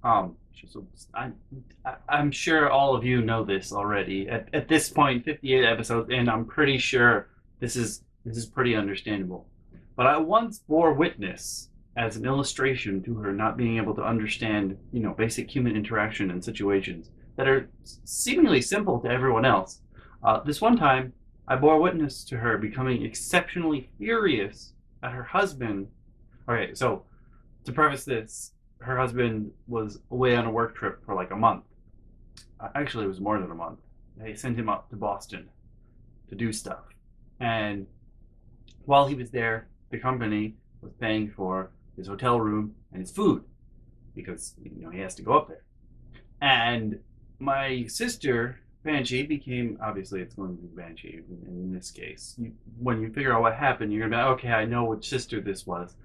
So I'm sure all of you know this already. At this point, 58 episodes in, I'm pretty sure this is pretty understandable. But I once bore witness as an illustration to her not being able to understand, basic human interaction and situations that are seemingly simple to everyone else. This one time, I bore witness to her becoming exceptionally furious at her husband. Okay, so to preface this, her husband was away on a work trip for like a month. Actually, it was more than a month. They sent him up to Boston to do stuff. And while he was there, the company was paying for his hotel room and his food because he has to go up there. And my sister Banshee became, obviously it's going to be Banshee in this case. When you figure out what happened, you're gonna be like, okay, I know which sister this was.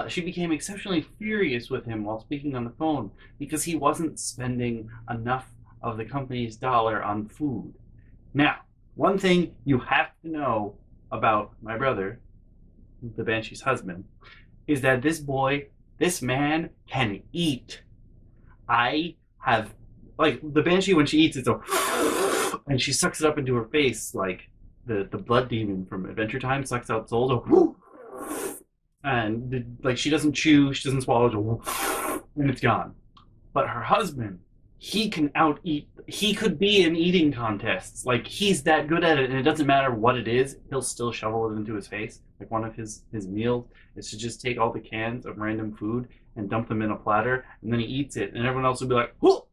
She became exceptionally furious with him while speaking on the phone because he wasn't spending enough of the company's dollar on food. Now, one thing you have to know about my brother, the Banshee's husband, is that this man can eat. I have, like, the Banshee, when she eats, it's a and she sucks it up into her face like the blood demon from Adventure Time sucks out souls. And like she doesn't chew, she doesn't swallow, and it's gone. But her husband, he can out eat. He could be in eating contests. Like he's that good at it, and it doesn't matter what it is. He'll still shovel it into his face. Like one of his meals is to just take all the cans of random food and dump them in a platter, and then he eats it, and everyone else will be like, "Oh,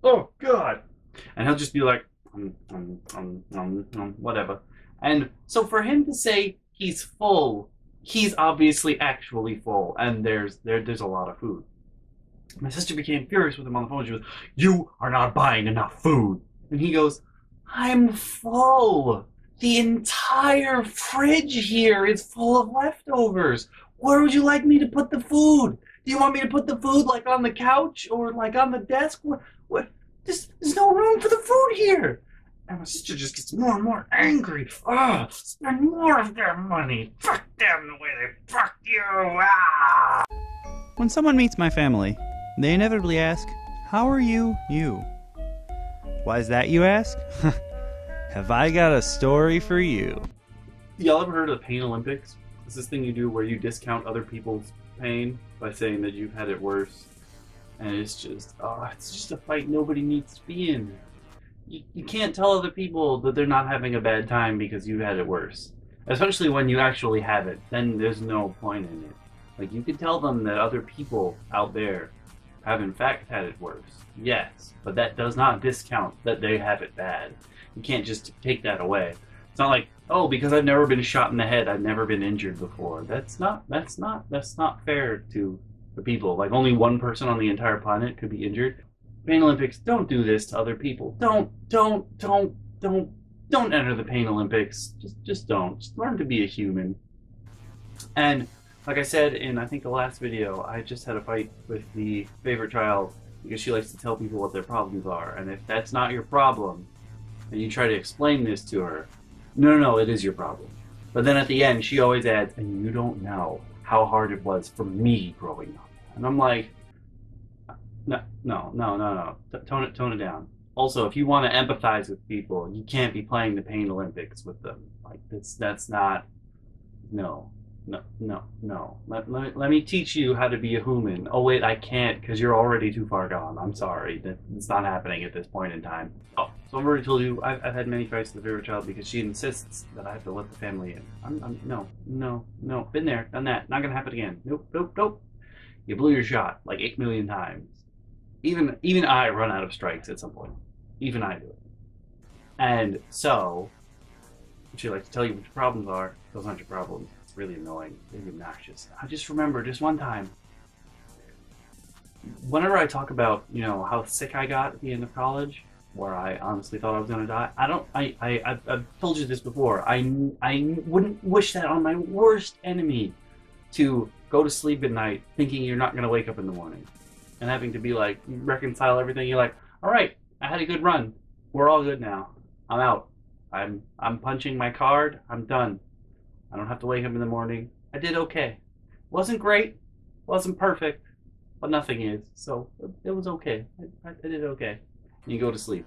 oh God," and he'll just be like, whatever. And so for him to say he's full, he's obviously actually full, and there's a lot of food. My sister became furious with him on the phone. She was, "You are not buying enough food." And he goes, "I'm full. The entire fridge here is full of leftovers. Where would you like me to put the food? Do you want me to put the food like on the couch or like on the desk? What? There's no room for the food here." And my sister just gets more and more angry. Oh, spend more of their money. Fuck them the way they fuck you. Ah! When someone meets my family, they inevitably ask, "How are you, you?" Why is that, you ask? Have I got a story for you? Y'all ever heard of the Pain Olympics? It's this thing you do where you discount other people's pain by saying that you've had it worse. And it's just a fight nobody needs to be in. You can't tell other people that they're not having a bad time because you had it worse. Especially when you actually have it, then there's no point in it. Like, you can tell them that other people out there have in fact had it worse. Yes, but that does not discount that they have it bad. You can't just take that away. It's not like, oh, because I've never been shot in the head, I've never been injured before. That's not fair to the people. Like, only one person on the entire planet could be injured. Pain Olympics, don't do this to other people. Don't enter the Pain Olympics. Just don't. Just learn to be a human. And like I said in, I think, the last video, I just had a fight with the favorite child because she likes to tell people what their problems are. And if that's not your problem, and you try to explain this to her, no, it is your problem. But then at the end, she always adds, "And you don't know how hard it was for me growing up." And I'm like, no. Tone it down. Also, if you want to empathize with people, you can't be playing the Pain Olympics with them. Like, that's not, no. Let me teach you how to be a human. Oh wait, I can't because you're already too far gone. I'm sorry. It's not happening at this point in time. Oh, so I've already told you I've had many fights with the favorite child because she insists that I have to let the family in. No. Been there, done that. Not gonna happen again. Nope. You blew your shot like 8 million times. Even I run out of strikes at some point. Even I do it. And so, she likes to tell you what your problems are. Those aren't your problems. It's really annoying, really obnoxious. I just remember just one time, whenever I talk about, how sick I got at the end of college, where I honestly thought I was gonna die, I've told you this before. I wouldn't wish that on my worst enemy, to go to sleep at night thinking you're not gonna wake up in the morning, and having to be like, reconcile everything. You're like, all right, I had a good run. We're all good now. I'm out. I'm punching my card. I'm done. I don't have to wake up in the morning. I did okay. Wasn't great. Wasn't perfect. but nothing is. So it was okay. I did okay. And you go to sleep.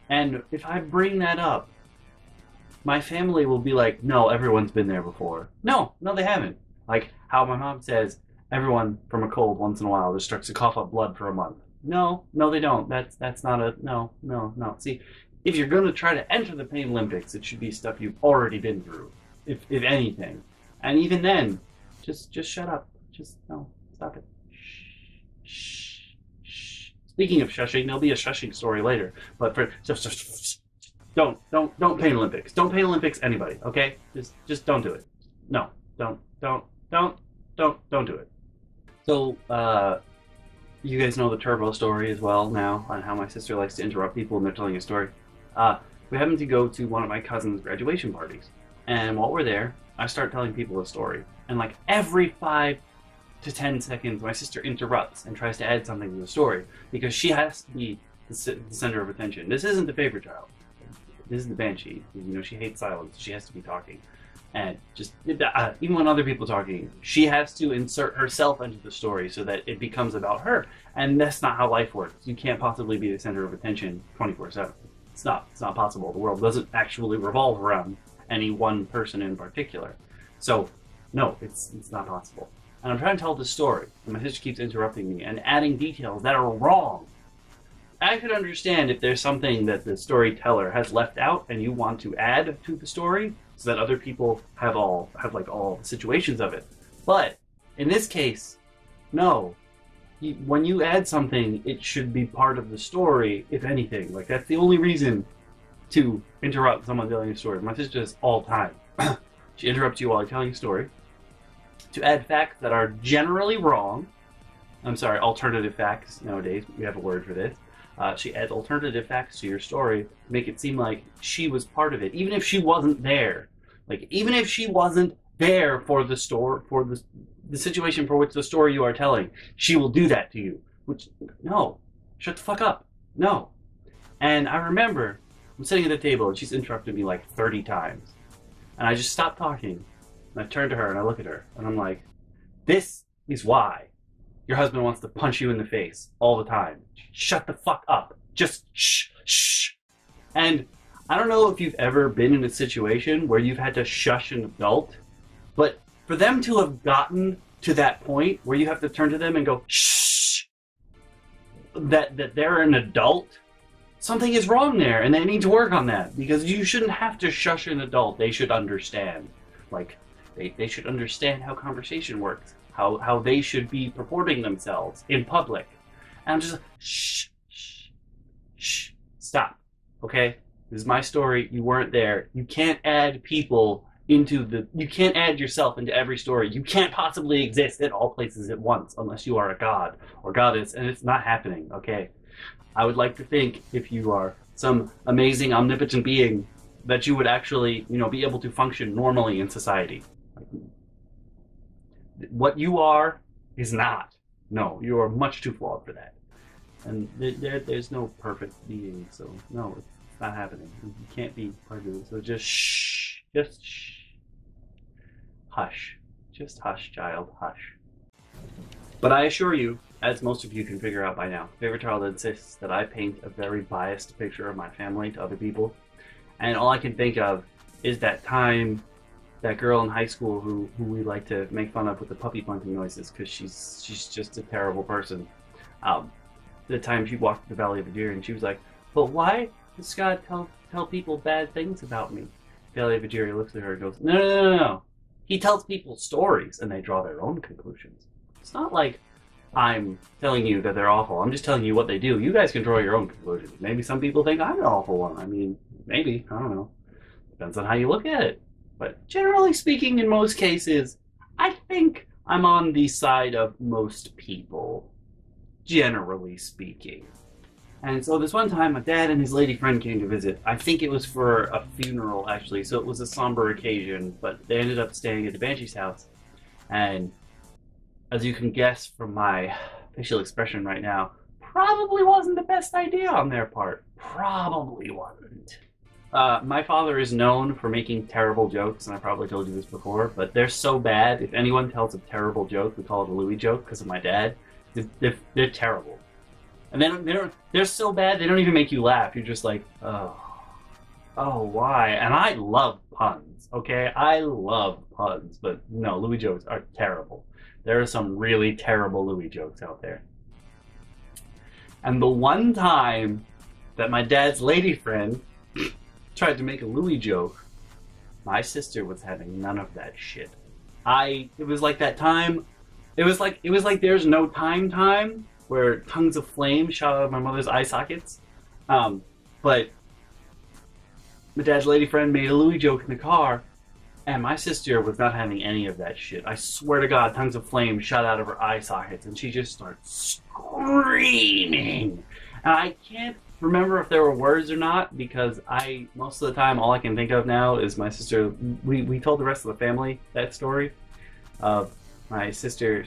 And if I bring that up, my family will be like, no, everyone's been there before. No, they haven't. Like how my mom says, everyone from a cold once in a while just starts to cough up blood for a month. No, they don't. That's not a no. See, if you're gonna try to enter the Pain Olympics, it should be stuff you've already been through, if anything. And even then, just shut up. Just no, stop it. Shh. Speaking of shushing, there'll be a shushing story later. But for don't Pain Olympics. Don't Pain Olympics anybody. Okay, just don't do it. No, don't do it. So you guys know the Turbo story as well now, on how my sister likes to interrupt people when they're telling a story. We happened to go to one of my cousin's graduation parties, and while we're there, I start telling people a story, and like every 5 to 10 seconds, my sister interrupts and tries to add something to the story because she has to be the center of attention. This isn't the favorite child. This is the Banshee. You know, she hates silence. She has to be talking. And just even when other people are talking, she has to insert herself into the story so that it becomes about her. And that's not how life works. You can't possibly be the center of attention 24/7. It's not possible. The world doesn't actually revolve around any one person in particular. So no, it's not possible. And I'm trying to tell this story, and my sister keeps interrupting me and adding details that are wrong. I could understand if there's something that the storyteller has left out and you want to add to the story so that other people have all the situations of it. But in this case, no. When you add something, it should be part of the story, if anything. Like, that's the only reason to interrupt someone telling a story. My sister does all the time. She interrupts you while you're telling a story to add facts that are generally wrong. I'm sorry, alternative facts. Nowadays, we have a word for this. She adds alternative facts to your story to make it seem like she was part of it, even if she wasn't there. Like, even if she wasn't there for the story, for the situation for which the story you are telling, she will do that to you. Which, no, shut the fuck up. No. And I remember, I'm sitting at the table and she's interrupted me like 30 times. And I just stopped talking. And I turn to her and I look at her and I'm like, this is why your husband wants to punch you in the face all the time. Shut the fuck up. Just shh. And I don't know if you've ever been in a situation where you've had to shush an adult, but for them to have gotten to that point where you have to turn to them and go, shh, that they're an adult, something is wrong there and they need to work on that, because you shouldn't have to shush an adult. They should understand. Like, they should understand how conversation works, how they should be purporting themselves in public. And I'm just like, shh, stop, okay? This is my story. You weren't there. You can't add people you can't add yourself into every story. You can't possibly exist at all places at once unless you are a god or goddess, and it's not happening, okay? I would like to think if you are some amazing omnipotent being that you would actually, be able to function normally in society. What you are is not. No, you are much too flawed for that. And there's no perfect being, so no, it's not happening. You can't be part of it. So just shh. Just shh. Hush. Just hush, child. Hush. But I assure you, as most of you can figure out by now, Favorite Child insists that I paint a very biased picture of my family to other people. And all I can think of is that time, that girl in high school who we like to make fun of with the puppy bunting noises because she's just a terrible person. The time she walked the Valley of the Deer and she was like, but why does Scott tell people bad things about me? Valley of the Deer looks at her and goes, no. He tells people stories and they draw their own conclusions. It's not like I'm telling you that they're awful. I'm just telling you what they do. You guys can draw your own conclusions. Maybe some people think I'm an awful one. I mean, maybe. I don't know. Depends on how you look at it. But generally speaking, in most cases, I think I'm on the side of most people. Generally speaking. And so this one time, my dad and his lady friend came to visit. I think it was for a funeral, actually, so it was a somber occasion, but they ended up staying at the Banshee's house. And as you can guess from my facial expression right now, probably wasn't the best idea on their part. Probably wasn't. My father is known for making terrible jokes, and I probably told you this before, but they're so bad, if anyone tells a terrible joke, we call it a Louis joke because of my dad. They're terrible. And then they're so bad they don't even make you laugh. You're just like, oh, why? And I love puns. Okay, I love puns, but no, Louis jokes are terrible. There are some really terrible Louis jokes out there. And the one time that my dad's lady friend tried to make a Louis joke, my sister was having none of that shit. It was like that time. It was like there's no time where tongues of flame shot out of my mother's eye sockets. But my dad's lady friend made a Louis joke in the car, and my sister was not having any of that shit. I swear to God, tongues of flame shot out of her eye sockets, and she just started screaming. And I can't remember if there were words or not, because most of the time all I can think of now is my sister. We told the rest of the family that story of my sister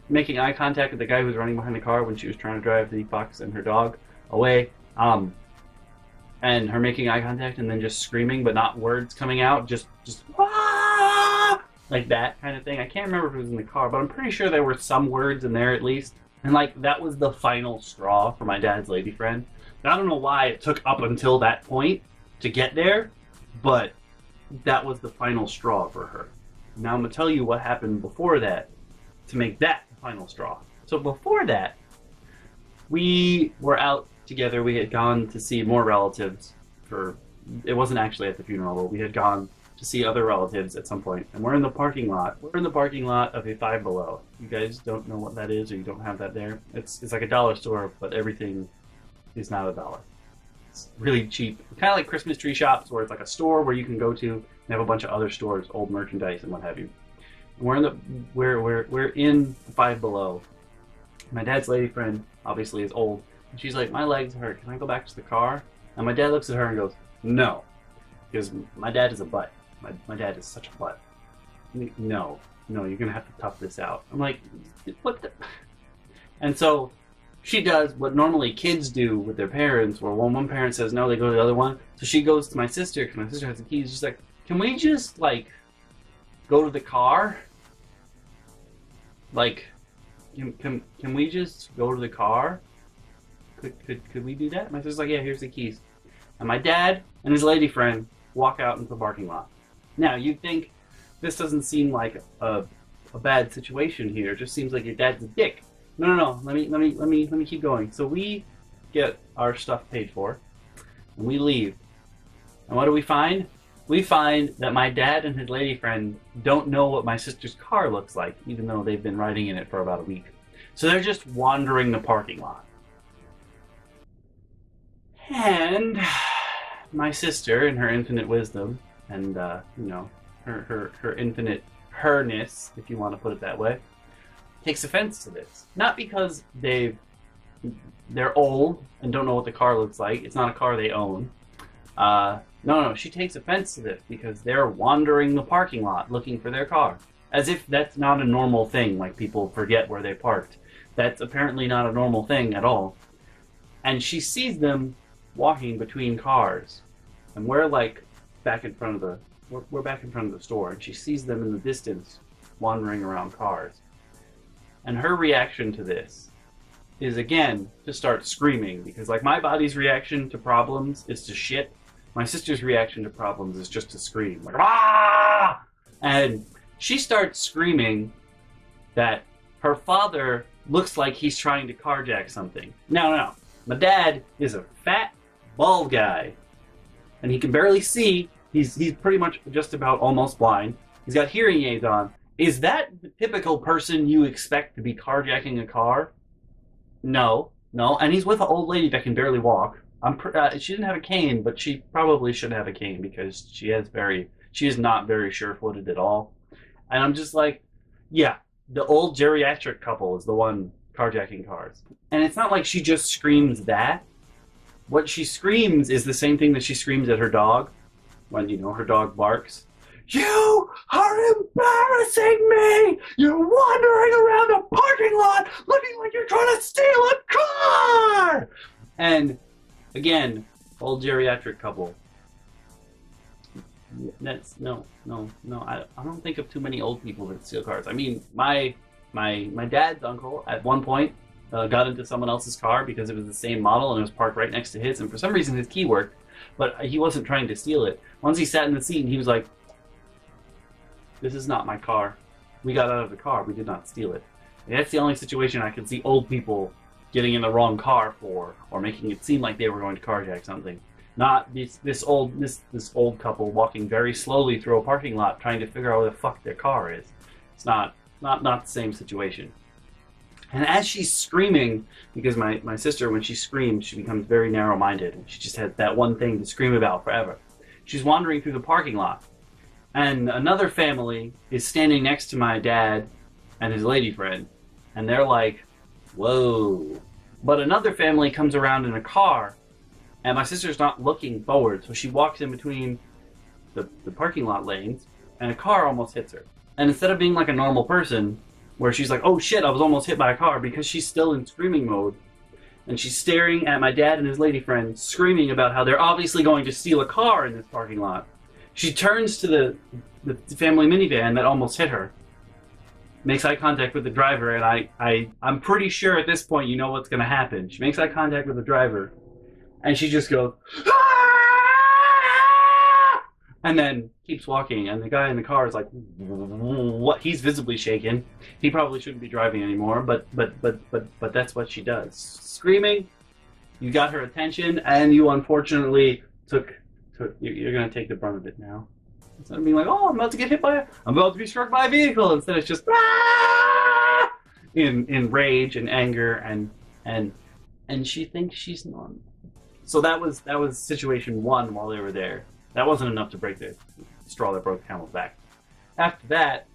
making eye contact with the guy who was running behind the car when she was trying to drive the fox and her dog away, and her making eye contact and then just screaming, but not words coming out, just ah! Like that kind of thing. I can't remember if it was in the car, but I'm pretty sure there were some words in there at least. And like that was the final straw for my dad's lady friend. And I don't know why it took up until that point to get there, but that was the final straw for her. Now I'm gonna tell you what happened before that to make that the final straw. So before that, we were out together. We had gone to see more relatives it wasn't actually at the funeral, but we had gone to see other relatives at some point. And we're in the parking lot. We're in the parking lot of a Five Below. You guys don't know what that is, or you don't have that there. It's like a dollar store, but everything is not $1. It's really cheap. Kind of like Christmas tree shops, where it's like a store where you can go to and have a bunch of other stores, old merchandise and what have you. And we're in the Five Below. My dad's lady friend obviously is old. And she's like, my legs hurt. Can I go back to the car? And my dad looks at her and goes, no. Because my dad is a butt. My dad is such a butt. No, you're going to have to tough this out. I'm like, what the? And so she does what normally kids do with their parents, where when one parent says no, they go to the other one. So she goes to my sister, because my sister has the keys. She's like, can we just, like, go to the car? Like, can we just go to the car? Could we do that? My sister's like, yeah, here's the keys. And my dad and his lady friend walk out into the parking lot. Now, you'd think this doesn't seem like a bad situation here. It just seems like your dad's a dick. No. Let me keep going. So we get our stuff paid for, and we leave. And what do we find? We find that my dad and his lady friend don't know what my sister's car looks like, even though they've been riding in it for about a week. So they're just wandering the parking lot. And my sister, in her infinite wisdom, and her infinite herness, if you want to put it that way, takes offense to this. Not because they're old and don't know what the car looks like. It's not a car they own. No, she takes offense to this because they're wandering the parking lot looking for their car. As if that's not a normal thing, like people forget where they parked. That's apparently not a normal thing at all. And she sees them walking between cars. And we're like back in front of the store, and she sees them in the distance wandering around cars. And her reaction to this is, again, to start screaming, because like my body's reaction to problems is to shit. My sister's reaction to problems is just to scream, like, ah! And she starts screaming that her father looks like he's trying to carjack something. No. My dad is a fat, bald guy, and he can barely see. He's pretty much just about almost blind. He's got hearing aids on. Is that the typical person you expect to be carjacking a car? No. And he's with an old lady that can barely walk. She didn't have a cane, but she probably should have a cane because she is not very sure-footed at all. And I'm just like, yeah, the old geriatric couple is the one carjacking cars. And it's not like she just screams that. What she screams is the same thing that she screams at her dog when, her dog barks. You are embarrassing me! You're wandering around the parking lot looking like you're trying to steal a car! And again, old geriatric couple. That's no. I don't think of too many old people that steal cars. I mean, my my dad's uncle at one point got into someone else's car because it was the same model and it was parked right next to his, and for some reason his key worked, but he wasn't trying to steal it. Once he sat in the seat and he was like, "This is not my car. We got out of the car. We did not steal it." And that's the only situation I can see old people getting in the wrong car for, or making it seem like they were going to carjack something. Not this old couple walking very slowly through a parking lot trying to figure out where the fuck their car is. It's not the same situation. And as she's screaming, because my sister, when she screams, she becomes very narrow-minded, and she just has that one thing to scream about forever. She's wandering through the parking lot, and another family is standing next to my dad and his lady friend, and they're like, "Whoa." But another family comes around in a car, and my sister's not looking forward, so she walks in between the parking lot lanes, and a car almost hits her. And instead of being like a normal person, where she's like, "Oh shit, I was almost hit by a car," because she's still in screaming mode, and she's staring at my dad and his lady friend, screaming about how they're obviously going to steal a car in this parking lot. She turns to the family minivan that almost hit her, makes eye contact with the driver, and I'm pretty sure at this point you know what's going to happen. She makes eye contact with the driver, and she just goes, "Ah!" and then keeps walking, and the guy in the car is like, "What?" He's visibly shaken. He probably shouldn't be driving anymore, but that's what she does. Screaming, you got her attention, and you unfortunately you're going to take the brunt of it now. Instead of being like, "Oh, I'm about to get hit I'm about to be struck by a vehicle," instead it's just "Ah!" in rage and anger, and she thinks she's normal. So that was situation one while they were there. That wasn't enough to break the straw that broke the camel's back. After that,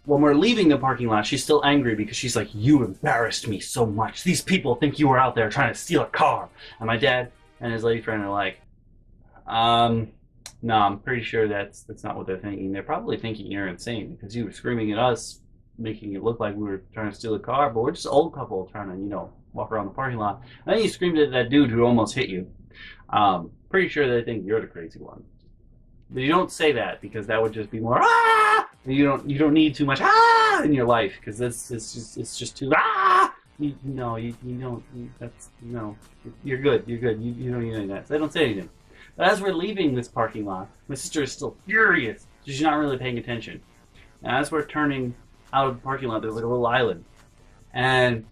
when we're leaving the parking lot, she's still angry because she's like, "You embarrassed me so much. These people think you were out there trying to steal a car." And my dad and his lady friend are like, "No, I'm pretty sure that's not what they're thinking. They're probably thinking you're insane because you were screaming at us, making it look like we were trying to steal a car, but we're just an old couple trying to, walk around the parking lot. And then you screamed at that dude who almost hit you. Pretty sure they think you're the crazy one." But you don't say that because that would just be more "ah!" You don't need too much "ah!" in your life because it's just too "ah!" You don't. You're good. You don't need any of that. So I don't say anything. But as we're leaving this parking lot, my sister is still furious. She's not really paying attention. And as we're turning out of the parking lot, there's like a little island. And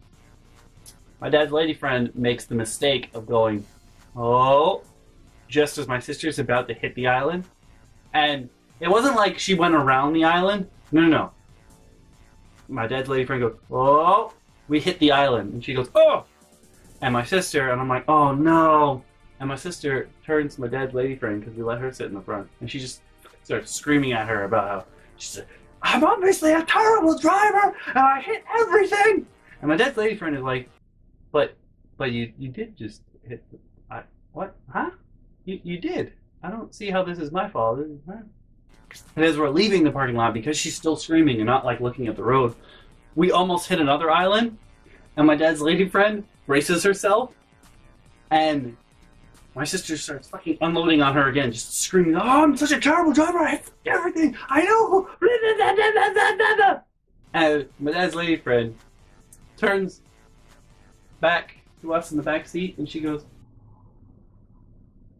my dad's lady friend makes the mistake of going, "Oh," just as my sister's about to hit the island. And it wasn't like she went around the island. No. My dad's lady friend goes, "Oh," we hit the island. And she goes, "Oh." And my sister, and I'm like, "Oh no." And my sister turns to my dad's lady friend because we let her sit in the front. And she just starts screaming at her about how, she said, "I'm obviously a terrible driver and I hit everything." And my dad's lady friend is like, But you did just hit what? Huh? You did. I don't see how this is my fault. And as we're leaving the parking lot, because she's still screaming and not like looking at the road, we almost hit another island, and my dad's lady friend braces herself, and my sister starts fucking unloading on her again, just screaming, "Oh, I'm such a terrible driver, I hit everything, I know." And my dad's lady friend turns back to us in the back seat, and she goes,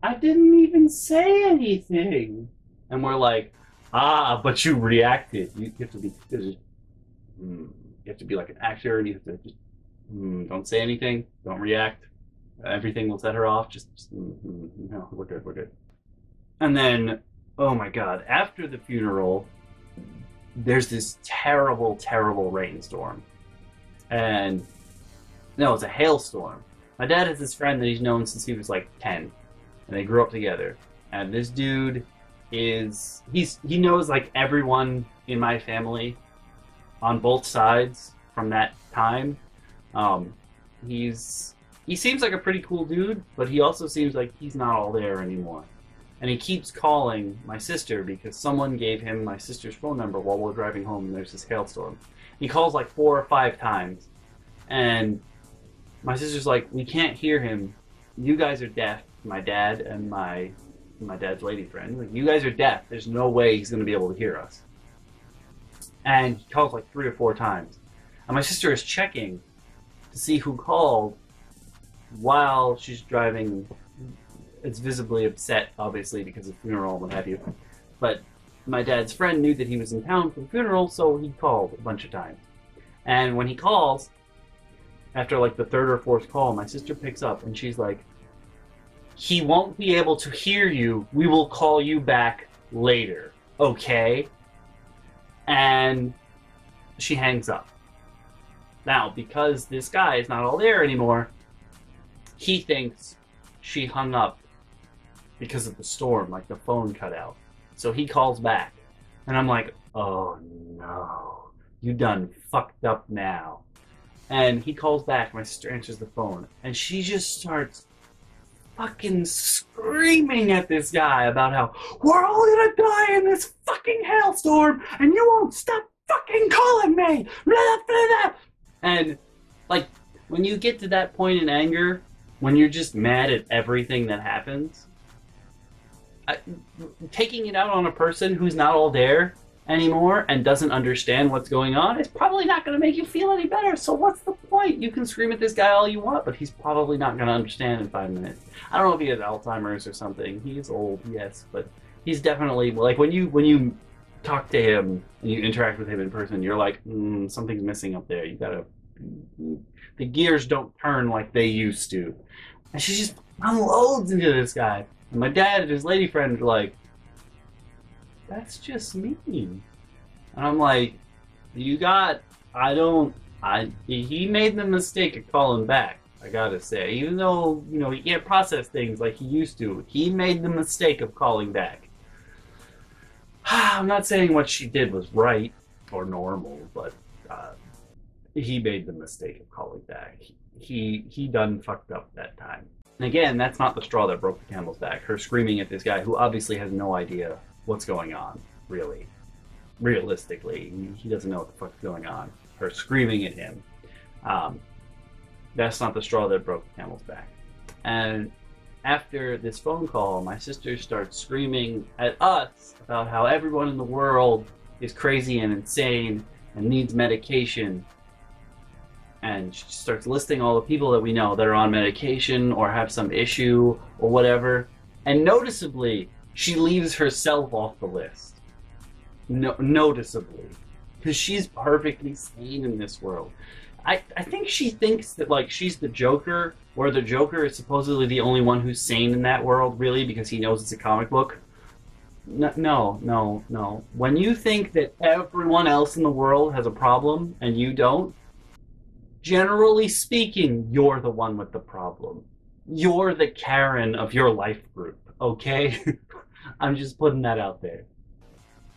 "I didn't even say anything." And we're like, but you reacted. You have to be like an actor, and you have to just don't say anything, don't react. Everything will set her off. No, we're good. And then, oh my God, after the funeral, there's this terrible, terrible rainstorm. And no, it's a hailstorm. My dad has this friend that he's known since he was like 10, and they grew up together. And this dude he knows like everyone in my family on both sides from that time. He seems like a pretty cool dude, but he also seems like he's not all there anymore. And he keeps calling my sister because someone gave him my sister's phone number while we're driving home, and there's this hailstorm. He calls like 4 or 5 times, and my sister's like, "We can't hear him. You guys are deaf." My dad and my dad's lady friend, like, "You guys are deaf. There's no way he's going to be able to hear us." And he calls like 3 or 4 times. And my sister is checking to see who called while she's driving. It's visibly upset, obviously, because of the funeral and what have you. But my dad's friend knew that he was in town for the funeral, so he called a bunch of times. And when he calls, after like the third or fourth call, my sister picks up and she's like, "He won't be able to hear you. We will call you back later, okay?" And she hangs up. Now, because this guy is not all there anymore, he thinks she hung up because of the storm, like the phone cut out. So he calls back. And I'm like, oh no, you done fucked up now. And he calls back, my sister answers the phone, and she just starts fucking screaming at this guy about how we're all gonna die in this fucking hailstorm, and you won't stop fucking calling me! Blah, blah, blah. And, like, when you get to that point in anger, when you're just mad at everything that happens, taking it out on a person who's not all there anymore and doesn't understand what's going on is probably not going to make you feel any better. So what's the point? You can scream at this guy all you want, but he's probably not going to understand in 5 minutes. I don't know if he has Alzheimer's or something. He's old, yes, but he's definitely, like, when you talk to him and you interact with him in person, you're like, something's missing up there. You gotta, the gears don't turn like they used to. And she just unloads into this guy. And my dad and his lady friend are like, that's just mean. And I'm like, he made the mistake of calling back, I gotta say. Even though, you know, he can't process things like he used to, he made the mistake of calling back. I'm not saying what she did was right or normal, but he made the mistake of calling back. He done fucked up that time. And again, that's not the straw that broke the camel's back. Her screaming at this guy who obviously has no idea what's going on, really. Realistically, he doesn't know what the fuck's going on. Her screaming at him. That's not the straw that broke the camel's back. And after this phone call, my sister starts screaming at us about how everyone in the world is crazy and insane and needs medication. And she starts listing all the people that we know that are on medication or have some issue or whatever. And noticeably, she leaves herself off the list. Noticeably. Because she's perfectly sane in this world. I think she thinks that, like, she's the Joker, where the Joker is supposedly the only one who's sane in that world, really, because he knows it's a comic book. No. When you think that everyone else in the world has a problem and you don't, generally speaking, you're the one with the problem. You're the Karen of your life group, okay? I'm just putting that out there.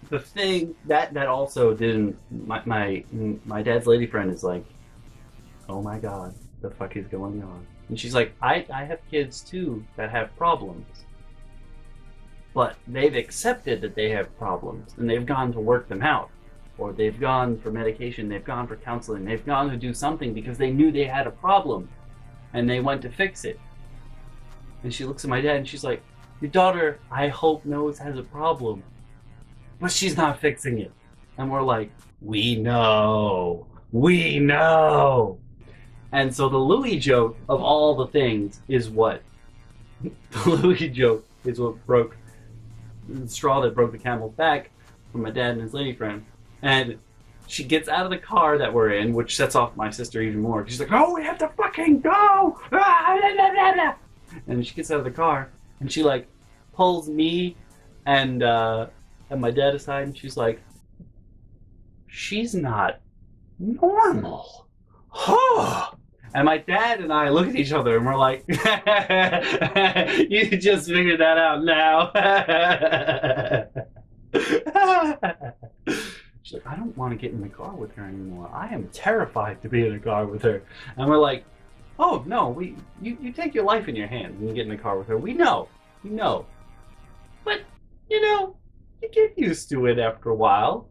The thing that also didn't, my dad's lady friend is like, oh my god, the fuck is going on? And she's like, I have kids too that have problems. But they've accepted that they have problems and they've gone to work them out. Or they've gone for medication, they've gone for counseling, they've gone to do something because they knew they had a problem and they went to fix it. And she looks at my dad and she's like, your daughter, I hope, knows has a problem, but she's not fixing it. And we're like, we know. And so the Louis joke of all the things is what? The Louis joke is what broke the straw that broke the camel's back for my dad and his lady friend. And she gets out of the car that we're in, which sets off my sister even more. She's like, oh, we have to fucking go! And she gets out of the car, and she, like, pulls me and my dad aside, and she's like, she's not normal. And my dad and I look at each other, and we're like, you just figured that out now. She's like, I don't want to get in the car with her anymore. I am terrified to be in a car with her. And we're like, oh, no, you take your life in your hands when you get in the car with her. We know. But, you know, you get used to it after a while.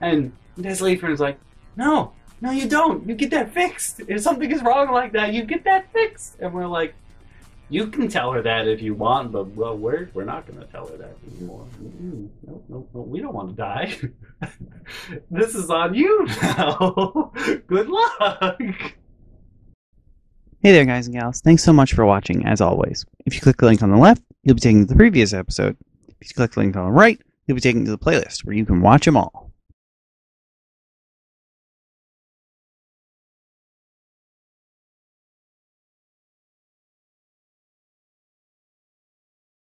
And this lady friend is like, no, you don't. You get that fixed. If something is wrong like that, you get that fixed. And we're like, You can tell her that if you want, but well, we're not going to tell her that anymore. No, no, no, we don't want to die. This is on you now. Good luck. Hey there, guys and gals. Thanks so much for watching, as always. If you click the link on the left, you'll be taken to the previous episode. If you click the link on the right, you'll be taken to the playlist where you can watch them all.